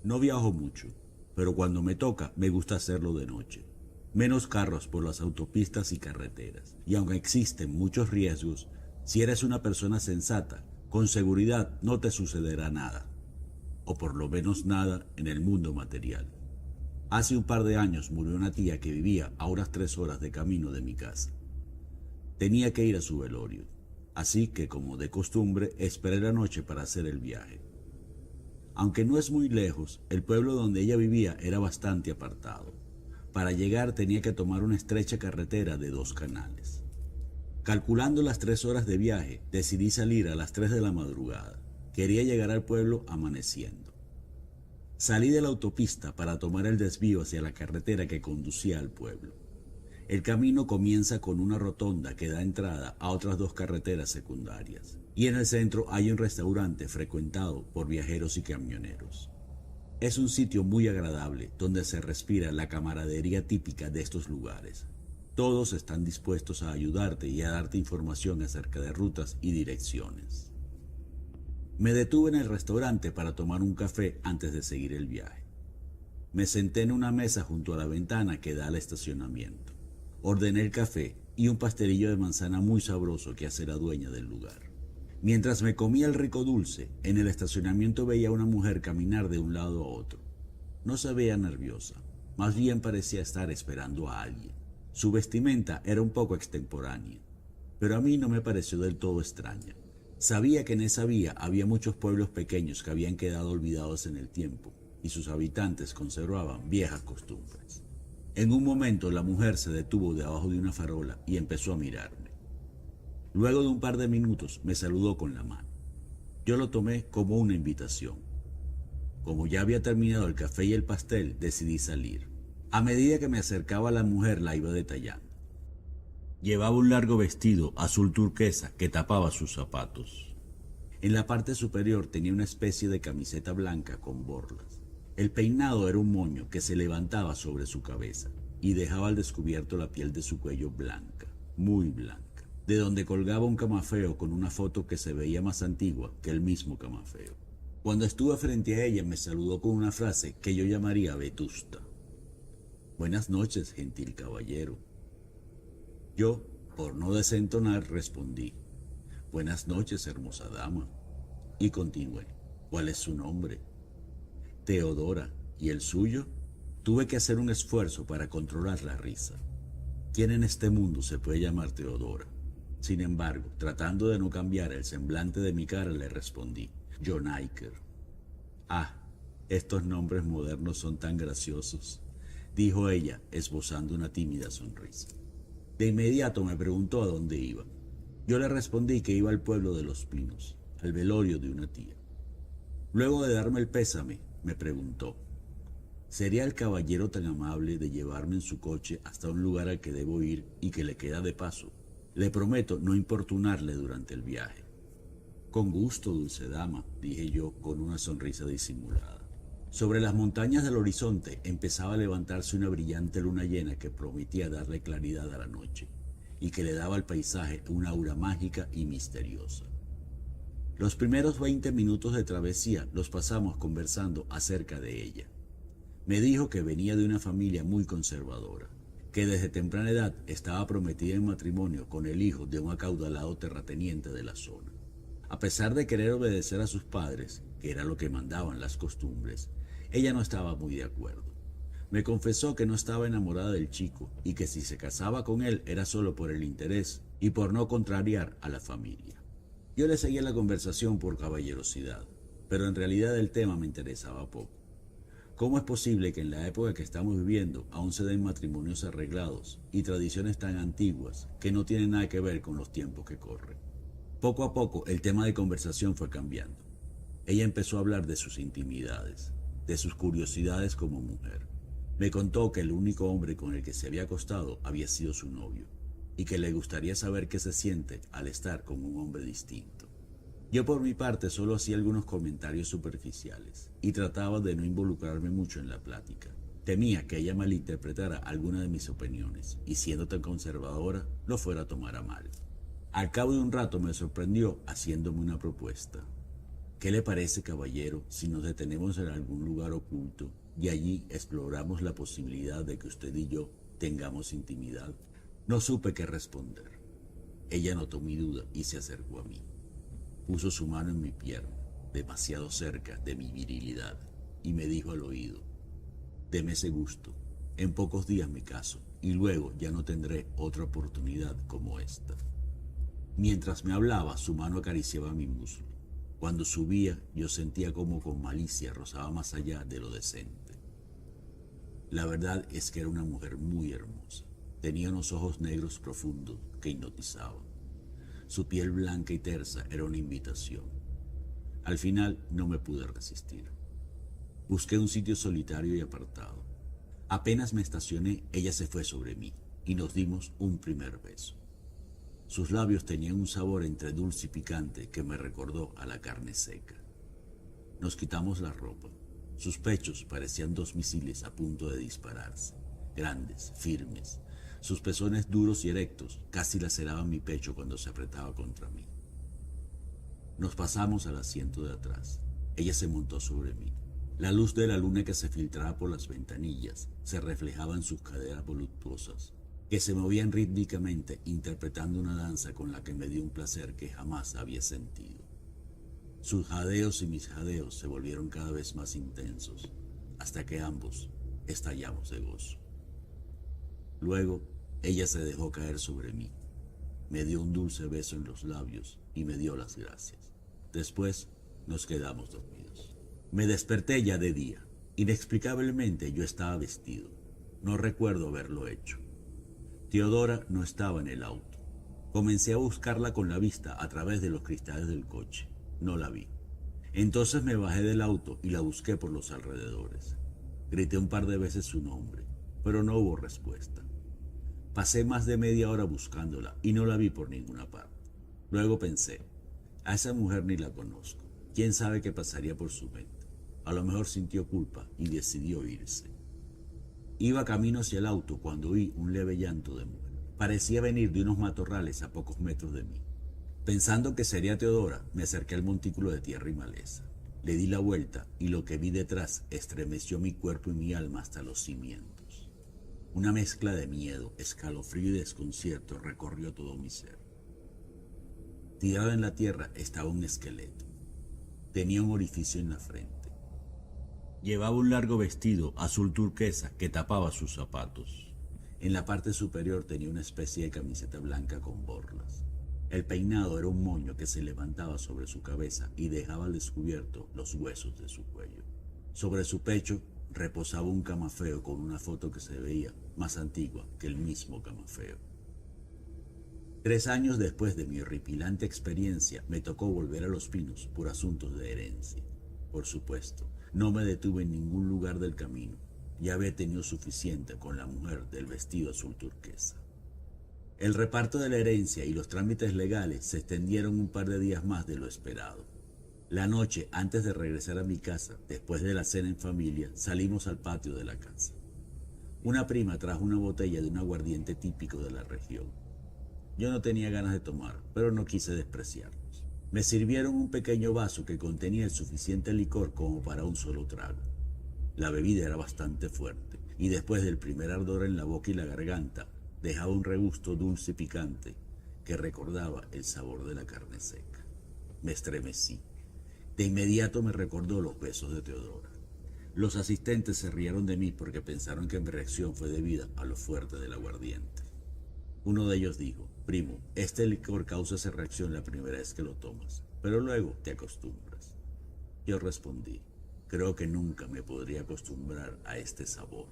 No viajo mucho, pero cuando me toca me gusta hacerlo de noche. Menos carros por las autopistas y carreteras. Y aunque existen muchos riesgos, si eres una persona sensata, con seguridad no te sucederá nada. O por lo menos nada en el mundo material. Hace un par de años murió una tía que vivía a unas 3 horas de camino de mi casa. Tenía que ir a su velorio, así que como de costumbre esperé la noche para hacer el viaje. Aunque no es muy lejos, el pueblo donde ella vivía era bastante apartado. Para llegar tenía que tomar una estrecha carretera de 2 canales. Calculando las 3 horas de viaje, decidí salir a las 3 de la madrugada. Quería llegar al pueblo amaneciendo. Salí de la autopista para tomar el desvío hacia la carretera que conducía al pueblo. El camino comienza con una rotonda que da entrada a otras 2 carreteras secundarias. Y en el centro hay un restaurante frecuentado por viajeros y camioneros. Es un sitio muy agradable donde se respira la camaradería típica de estos lugares. Todos están dispuestos a ayudarte y a darte información acerca de rutas y direcciones. Me detuve en el restaurante para tomar un café antes de seguir el viaje. Me senté en una mesa junto a la ventana que da al estacionamiento. Ordené el café y un pastelillo de manzana muy sabroso que hace la dueña del lugar. Mientras me comía el rico dulce, en el estacionamiento veía a una mujer caminar de un lado a otro. No se veía nerviosa, más bien parecía estar esperando a alguien. Su vestimenta era un poco extemporánea, pero a mí no me pareció del todo extraña. Sabía que en esa vía había muchos pueblos pequeños que habían quedado olvidados en el tiempo, y sus habitantes conservaban viejas costumbres. En un momento la mujer se detuvo debajo de una farola y empezó a mirarme. Luego de un par de minutos me saludó con la mano. Yo lo tomé como una invitación. Como ya había terminado el café y el pastel, decidí salir. A medida que me acercaba a la mujer la iba detallando. Llevaba un largo vestido azul turquesa que tapaba sus zapatos. En la parte superior tenía una especie de camiseta blanca con borlas. El peinado era un moño que se levantaba sobre su cabeza y dejaba al descubierto la piel de su cuello blanca, muy blanca, de donde colgaba un camafeo con una foto que se veía más antigua que el mismo camafeo. Cuando estuve frente a ella me saludó con una frase que yo llamaría vetusta. Buenas noches, gentil caballero. Yo, por no desentonar, respondí. Buenas noches, hermosa dama. Y continué. ¿Cuál es su nombre? Teodora. ¿Y el suyo? Tuve que hacer un esfuerzo para controlar la risa. ¿Quién en este mundo se puede llamar Teodora? Sin embargo, tratando de no cambiar el semblante de mi cara, le respondí. John Iker. Ah, estos nombres modernos son tan graciosos, dijo ella, esbozando una tímida sonrisa. De inmediato me preguntó a dónde iba. Yo le respondí que iba al pueblo de Los Pinos, al velorio de una tía. Luego de darme el pésame, me preguntó, ¿sería el caballero tan amable de llevarme en su coche hasta un lugar al que debo ir y que le queda de paso? Le prometo no importunarle durante el viaje. Con gusto, dulce dama, dije yo con una sonrisa disimulada. Sobre las montañas del horizonte empezaba a levantarse una brillante luna llena que prometía darle claridad a la noche y que le daba al paisaje una aura mágica y misteriosa. Los primeros 20 minutos de travesía los pasamos conversando acerca de ella. Me dijo que venía de una familia muy conservadora, que desde temprana edad estaba prometida en matrimonio con el hijo de un acaudalado terrateniente de la zona. A pesar de querer obedecer a sus padres, que era lo que mandaban las costumbres, ella no estaba muy de acuerdo. Me confesó que no estaba enamorada del chico y que si se casaba con él era solo por el interés y por no contrariar a la familia. Yo le seguía la conversación por caballerosidad, pero en realidad el tema me interesaba poco. ¿Cómo es posible que en la época que estamos viviendo aún se den matrimonios arreglados y tradiciones tan antiguas que no tienen nada que ver con los tiempos que corren? Poco a poco el tema de conversación fue cambiando. Ella empezó a hablar de sus intimidades, de sus curiosidades como mujer. Me contó que el único hombre con el que se había acostado había sido su novio y que le gustaría saber qué se siente al estar con un hombre distinto. Yo por mi parte solo hacía algunos comentarios superficiales y trataba de no involucrarme mucho en la plática. Temía que ella malinterpretara alguna de mis opiniones y siendo tan conservadora lo fuera a tomar a mal. Al cabo de un rato me sorprendió haciéndome una propuesta. ¿Qué le parece, caballero, si nos detenemos en algún lugar oculto y allí exploramos la posibilidad de que usted y yo tengamos intimidad? No supe qué responder. Ella notó mi duda y se acercó a mí. Puso su mano en mi pierna, demasiado cerca de mi virilidad, y me dijo al oído: deme ese gusto. En pocos días me caso y luego ya no tendré otra oportunidad como esta. Mientras me hablaba, su mano acariciaba mi muslo. Cuando subía, yo sentía como con malicia rozaba más allá de lo decente. La verdad es que era una mujer muy hermosa. Tenía unos ojos negros profundos que hipnotizaban. Su piel blanca y tersa era una invitación. Al final no me pude resistir. Busqué un sitio solitario y apartado. Apenas me estacioné, ella se fue sobre mí y nos dimos un primer beso. Sus labios tenían un sabor entre dulce y picante que me recordó a la carne seca. Nos quitamos la ropa. Sus pechos parecían dos misiles a punto de dispararse, grandes, firmes. Sus pezones duros y erectos casi laceraban mi pecho cuando se apretaba contra mí. Nos pasamos al asiento de atrás. Ella se montó sobre mí. La luz de la luna que se filtraba por las ventanillas se reflejaba en sus caderas voluptuosas, que se movían rítmicamente interpretando una danza con la que me dio un placer que jamás había sentido. Sus jadeos y mis jadeos se volvieron cada vez más intensos, hasta que ambos estallamos de gozo. Luego, ella se dejó caer sobre mí, me dio un dulce beso en los labios y me dio las gracias. Después nos quedamos dormidos. Me desperté ya de día. Inexplicablemente yo estaba vestido. No recuerdo haberlo hecho. Teodora no estaba en el auto. Comencé a buscarla con la vista a través de los cristales del coche. No la vi. Entonces me bajé del auto y la busqué por los alrededores. Grité un par de veces su nombre, pero no hubo respuesta. Pasé más de media hora buscándola y no la vi por ninguna parte. Luego pensé, a esa mujer ni la conozco. ¿Quién sabe qué pasaría por su mente? A lo mejor sintió culpa y decidió irse. Iba camino hacia el auto cuando oí un leve llanto de mujer. Parecía venir de unos matorrales a pocos metros de mí. Pensando que sería Teodora, me acerqué al montículo de tierra y maleza. Le di la vuelta y lo que vi detrás estremeció mi cuerpo y mi alma hasta los cimientos. Una mezcla de miedo, escalofrío y desconcierto recorrió todo mi ser. Tirado en la tierra estaba un esqueleto. Tenía un orificio en la frente. Llevaba un largo vestido azul turquesa que tapaba sus zapatos. En la parte superior tenía una especie de camiseta blanca con borlas. El peinado era un moño que se levantaba sobre su cabeza y dejaba al descubierto los huesos de su cuello. Sobre su pecho reposaba un camafeo con una foto que se veía más antigua que el mismo camafeo. 3 años después de mi horripilante experiencia, me tocó volver a Los Pinos por asuntos de herencia. Por supuesto, no me detuve en ningún lugar del camino. Ya había tenido suficiente con la mujer del vestido azul turquesa. El reparto de la herencia y los trámites legales se extendieron un par de días más de lo esperado. La noche, antes de regresar a mi casa, después de la cena en familia, salimos al patio de la casa. Una prima trajo una botella de un aguardiente típico de la región. Yo no tenía ganas de tomar, pero no quise despreciarlos. Me sirvieron un pequeño vaso que contenía el suficiente licor como para un solo trago. La bebida era bastante fuerte, y después del primer ardor en la boca y la garganta, dejaba un regusto dulce y picante que recordaba el sabor de la carne seca. Me estremecí. De inmediato me recordó los besos de Teodora. Los asistentes se rieron de mí porque pensaron que mi reacción fue debida a lo fuerte del aguardiente. Uno de ellos dijo: primo, este licor causa esa reacción la primera vez que lo tomas, pero luego te acostumbras. Yo respondí: creo que nunca me podría acostumbrar a este sabor.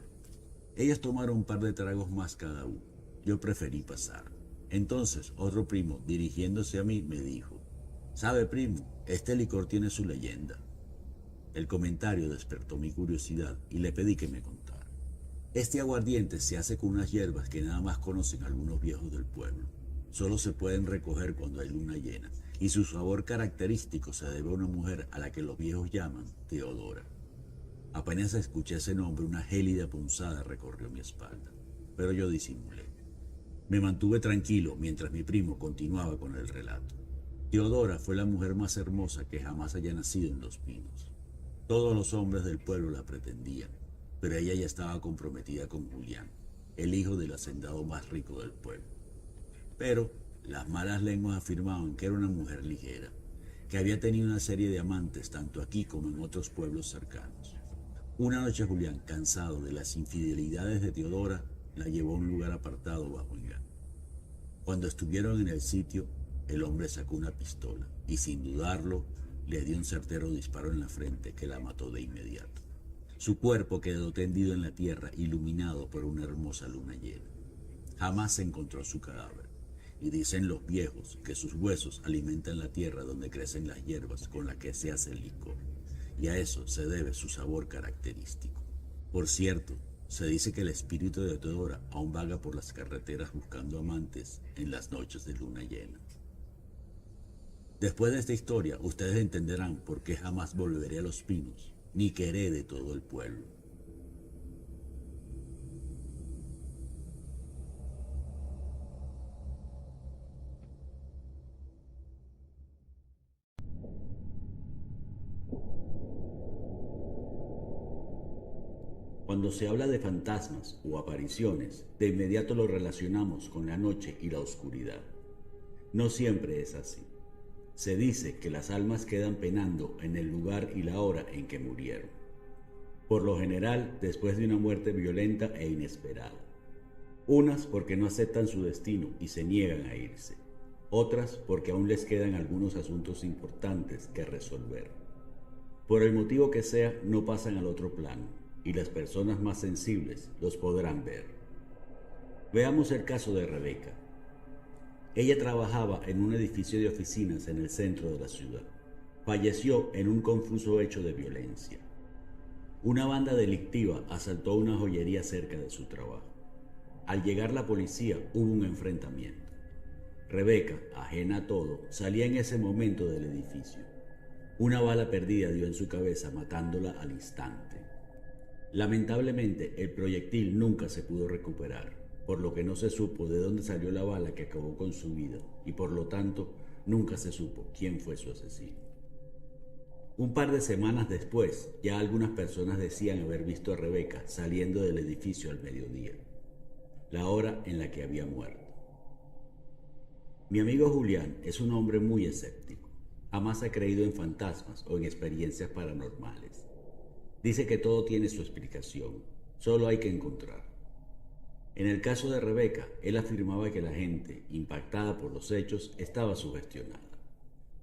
Ellas tomaron un par de tragos más cada uno. Yo preferí pasar. Entonces otro primo, dirigiéndose a mí, me dijo: ¿sabe, primo? Este licor tiene su leyenda. El comentario despertó mi curiosidad y le pedí que me contara. Este aguardiente se hace con unas hierbas que nada más conocen algunos viejos del pueblo. Solo se pueden recoger cuando hay luna llena, y su sabor característico se debe a una mujer a la que los viejos llaman Teodora. Apenas escuché ese nombre, una gélida punzada recorrió mi espalda, pero yo disimulé. Me mantuve tranquilo mientras mi primo continuaba con el relato. Teodora fue la mujer más hermosa que jamás haya nacido en Los Pinos. Todos los hombres del pueblo la pretendían, pero ella ya estaba comprometida con Julián, el hijo del hacendado más rico del pueblo. Pero las malas lenguas afirmaban que era una mujer ligera, que había tenido una serie de amantes tanto aquí como en otros pueblos cercanos. Una noche Julián, cansado de las infidelidades de Teodora, la llevó a un lugar apartado bajo engaño. Cuando estuvieron en el sitio, el hombre sacó una pistola y sin dudarlo le dio un certero disparo en la frente que la mató de inmediato. Su cuerpo quedó tendido en la tierra, iluminado por una hermosa luna llena. Jamás se encontró su cadáver, y dicen los viejos que sus huesos alimentan la tierra donde crecen las hierbas con las que se hace el licor, y a eso se debe su sabor característico. Por cierto, se dice que el espíritu de Teodora aún vaga por las carreteras buscando amantes en las noches de luna llena. Después de esta historia, ustedes entenderán por qué jamás volveré a Los Pinos, ni que herede todo el pueblo. Cuando se habla de fantasmas o apariciones, de inmediato lo relacionamos con la noche y la oscuridad. No siempre es así. Se dice que las almas quedan penando en el lugar y la hora en que murieron. Por lo general, después de una muerte violenta e inesperada. Unas porque no aceptan su destino y se niegan a irse. Otras porque aún les quedan algunos asuntos importantes que resolver. Por el motivo que sea, no pasan al otro plano, y las personas más sensibles los podrán ver. Veamos el caso de Rebeca. Ella trabajaba en un edificio de oficinas en el centro de la ciudad. Falleció en un confuso hecho de violencia. Una banda delictiva asaltó una joyería cerca de su trabajo. Al llegar la policía hubo un enfrentamiento. Rebeca, ajena a todo, salía en ese momento del edificio. Una bala perdida dio en su cabeza, matándola al instante. Lamentablemente, el proyectil nunca se pudo recuperar, por lo que no se supo de dónde salió la bala que acabó con su vida, y por lo tanto, nunca se supo quién fue su asesino. Un par de semanas después, ya algunas personas decían haber visto a Rebeca saliendo del edificio al mediodía, la hora en la que había muerto. Mi amigo Julián es un hombre muy escéptico. Jamás ha creído en fantasmas o en experiencias paranormales. Dice que todo tiene su explicación, solo hay que encontrar. En el caso de Rebeca, él afirmaba que la gente, impactada por los hechos, estaba sugestionada.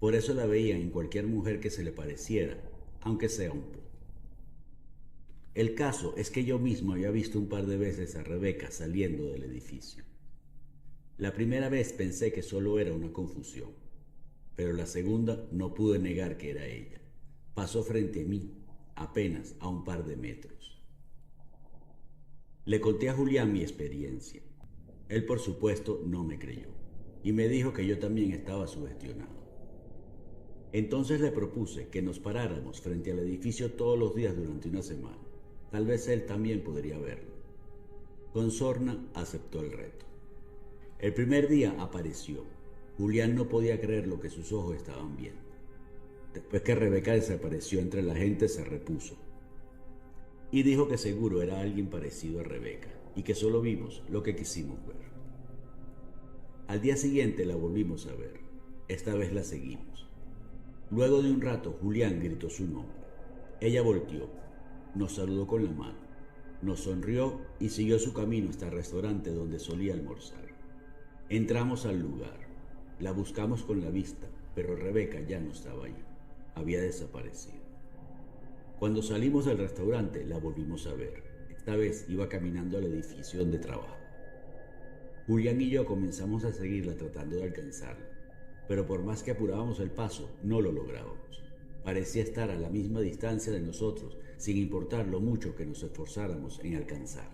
Por eso la veían en cualquier mujer que se le pareciera, aunque sea un poco. El caso es que yo mismo había visto un par de veces a Rebeca saliendo del edificio. La primera vez pensé que solo era una confusión, pero la segunda no pude negar que era ella. Pasó frente a mí, apenas a un par de metros. Le conté a Julián mi experiencia. Él, por supuesto, no me creyó y me dijo que yo también estaba sugestionado. Entonces le propuse que nos paráramos frente al edificio todos los días durante una semana. Tal vez él también podría verlo. Con sorna aceptó el reto. El primer día apareció. Julián no podía creer lo que sus ojos estaban viendo. Después que Rebeca desapareció entre la gente, se repuso y dijo que seguro era alguien parecido a Rebeca y que solo vimos lo que quisimos ver. Al día siguiente la volvimos a ver. Esta vez la seguimos. Luego de un rato, Julián gritó su nombre. Ella volteó, nos saludó con la mano, nos sonrió y siguió su camino hasta el restaurante donde solía almorzar. Entramos al lugar. La buscamos con la vista, pero Rebeca ya no estaba allí. Había desaparecido. Cuando salimos del restaurante, la volvimos a ver. Esta vez iba caminando al edificio donde trabaja. Julián y yo comenzamos a seguirla tratando de alcanzarla, pero por más que apurábamos el paso, no lo lográbamos. Parecía estar a la misma distancia de nosotros, sin importar lo mucho que nos esforzáramos en alcanzarla.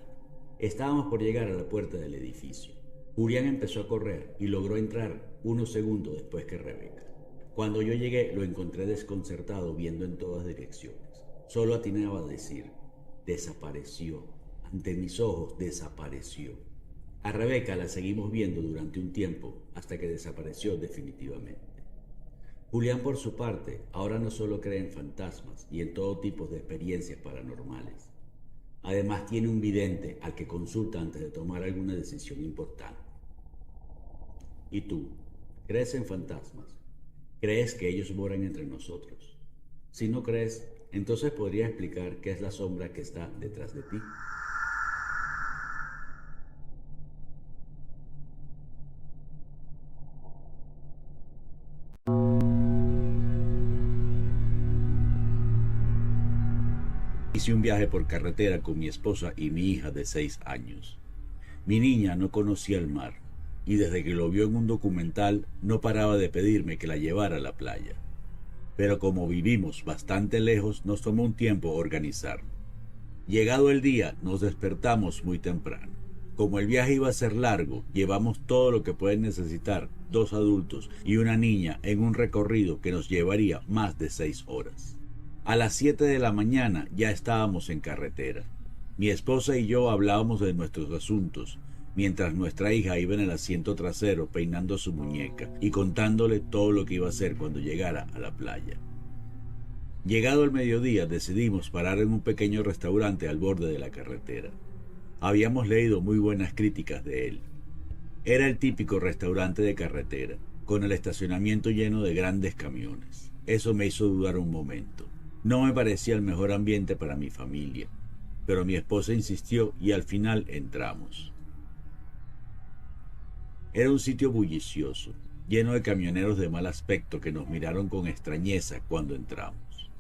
Estábamos por llegar a la puerta del edificio. Julián empezó a correr y logró entrar unos segundos después que Rebeca. Cuando yo llegué, lo encontré desconcertado, viendo en todas direcciones. Solo atinaba a decir, desapareció. Ante mis ojos desapareció. A Rebeca la seguimos viendo durante un tiempo hasta que desapareció definitivamente. Julián, por su parte, ahora no solo cree en fantasmas y en todo tipo de experiencias paranormales. Además tiene un vidente al que consulta antes de tomar alguna decisión importante. ¿Y tú? ¿Crees en fantasmas? ¿Crees que ellos moran entre nosotros? Si no crees, entonces podría explicar qué es la sombra que está detrás de ti. Hice un viaje por carretera con mi esposa y mi hija de 6 años. Mi niña no conocía el mar y desde que lo vio en un documental no paraba de pedirme que la llevara a la playa. Pero como vivimos bastante lejos, nos tomó un tiempo organizarlo. Llegado el día, nos despertamos muy temprano. Como el viaje iba a ser largo, llevamos todo lo que pueden necesitar 2 adultos y una niña en un recorrido que nos llevaría más de 6 horas. A las 7 de la mañana ya estábamos en carretera. Mi esposa y yo hablábamos de nuestros asuntos, mientras nuestra hija iba en el asiento trasero peinando su muñeca y contándole todo lo que iba a hacer cuando llegara a la playa. Llegado el mediodía, decidimos parar en un pequeño restaurante al borde de la carretera. Habíamos leído muy buenas críticas de él. Era el típico restaurante de carretera, con el estacionamiento lleno de grandes camiones. Eso me hizo dudar un momento. No me parecía el mejor ambiente para mi familia, pero mi esposa insistió y al final entramos. Era un sitio bullicioso, lleno de camioneros de mal aspecto que nos miraron con extrañeza cuando entramos.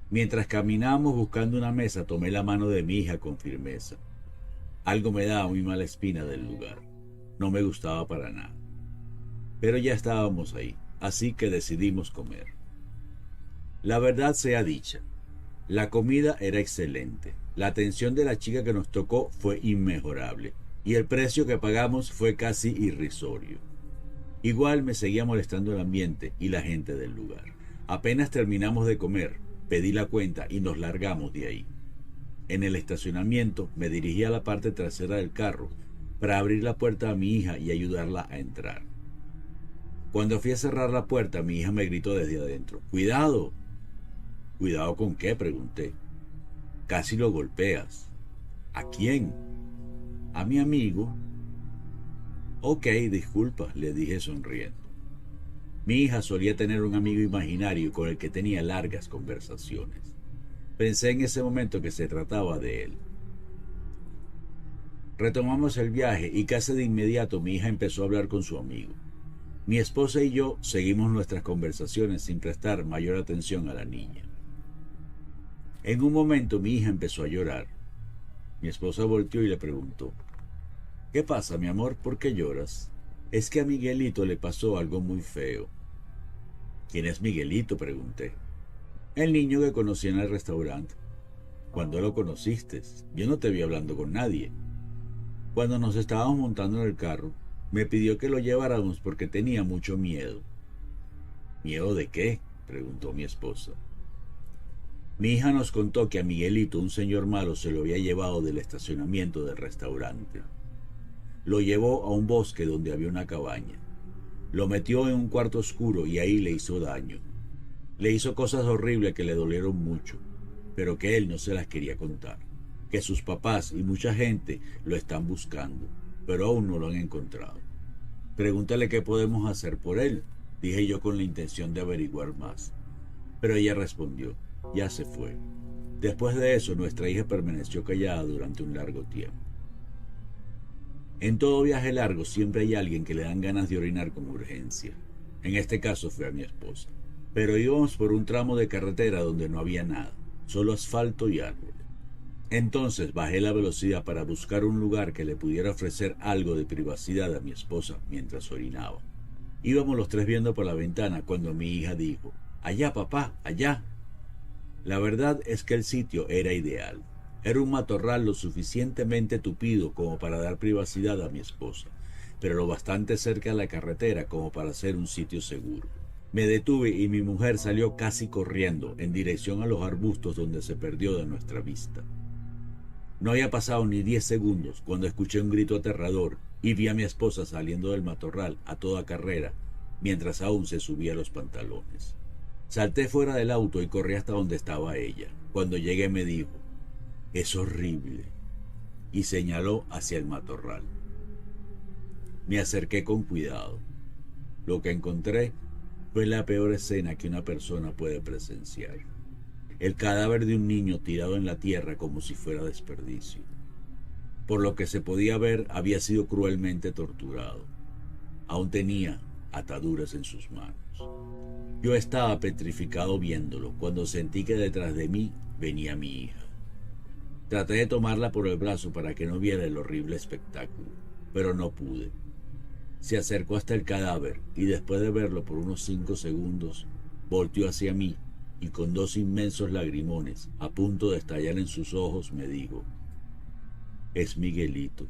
Mientras caminábamos buscando una mesa, tomé la mano de mi hija con firmeza. Algo me daba muy mala espina del lugar. No me gustaba para nada. Pero ya estábamos ahí, así que decidimos comer. La verdad sea dicha, la comida era excelente. La atención de la chica que nos tocó fue inmejorable y el precio que pagamos fue casi irrisorio. Igual me seguía molestando el ambiente y la gente del lugar. Apenas terminamos de comer, pedí la cuenta y nos largamos de ahí. En el estacionamiento me dirigí a la parte trasera del carro para abrir la puerta a mi hija y ayudarla a entrar. Cuando fui a cerrar la puerta, mi hija me gritó desde adentro: ¡Cuidado! ¿Cuidado con qué?, pregunté. Casi lo golpeas. ¿A quién? A mi amigo. Ok, disculpa, le dije sonriendo. Mi hija solía tener un amigo imaginario con el que tenía largas conversaciones. Pensé en ese momento que se trataba de él. Retomamos el viaje y casi de inmediato mi hija empezó a hablar con su amigo. Mi esposa y yo seguimos nuestras conversaciones sin prestar mayor atención a la niña. En un momento mi hija empezó a llorar. Mi esposa volteó y le preguntó: ¿Qué pasa, mi amor? ¿Por qué lloras? Es que a Miguelito le pasó algo muy feo. ¿Quién es Miguelito?, pregunté. El niño que conocí en el restaurante. ¿Cuándo lo conociste? Yo no te vi hablando con nadie. Cuando nos estábamos montando en el carro, me pidió que lo lleváramos porque tenía mucho miedo. ¿Miedo de qué?, preguntó mi esposa. Mi hija nos contó que a Miguelito un señor malo se lo había llevado del estacionamiento del restaurante. Lo llevó a un bosque donde había una cabaña. Lo metió en un cuarto oscuro y ahí le hizo daño. Le hizo cosas horribles que le dolieron mucho, pero que él no se las quería contar. Que sus papás y mucha gente lo están buscando, pero aún no lo han encontrado. Pregúntale qué podemos hacer por él, dije yo con la intención de averiguar más. Pero ella respondió: ya se fue. Después de eso, nuestra hija permaneció callada durante un largo tiempo. En todo viaje largo siempre hay alguien que le dan ganas de orinar con urgencia. En este caso fue a mi esposa. Pero íbamos por un tramo de carretera donde no había nada, solo asfalto y árboles. Entonces bajé la velocidad para buscar un lugar que le pudiera ofrecer algo de privacidad a mi esposa mientras orinaba. Íbamos los tres viendo por la ventana cuando mi hija dijo: «Allá, papá, allá». La verdad es que el sitio era ideal. Era un matorral lo suficientemente tupido como para dar privacidad a mi esposa, pero lo bastante cerca de la carretera como para ser un sitio seguro. Me detuve y mi mujer salió casi corriendo en dirección a los arbustos donde se perdió de nuestra vista. No había pasado ni 10 segundos cuando escuché un grito aterrador y vi a mi esposa saliendo del matorral a toda carrera mientras aún se subía los pantalones. Salté fuera del auto y corrí hasta donde estaba ella. Cuando llegué me dijo: «Es horrible», y señaló hacia el matorral. Me acerqué con cuidado. Lo que encontré fue la peor escena que una persona puede presenciar. El cadáver de un niño tirado en la tierra como si fuera desperdicio. Por lo que se podía ver, había sido cruelmente torturado. Aún tenía ataduras en sus manos. Yo estaba petrificado viéndolo cuando sentí que detrás de mí venía mi hija. Traté de tomarla por el brazo para que no viera el horrible espectáculo, pero no pude. Se acercó hasta el cadáver y después de verlo por unos 5 segundos, volteó hacia mí y con 2 inmensos lagrimones a punto de estallar en sus ojos me dijo: «Es Miguelito».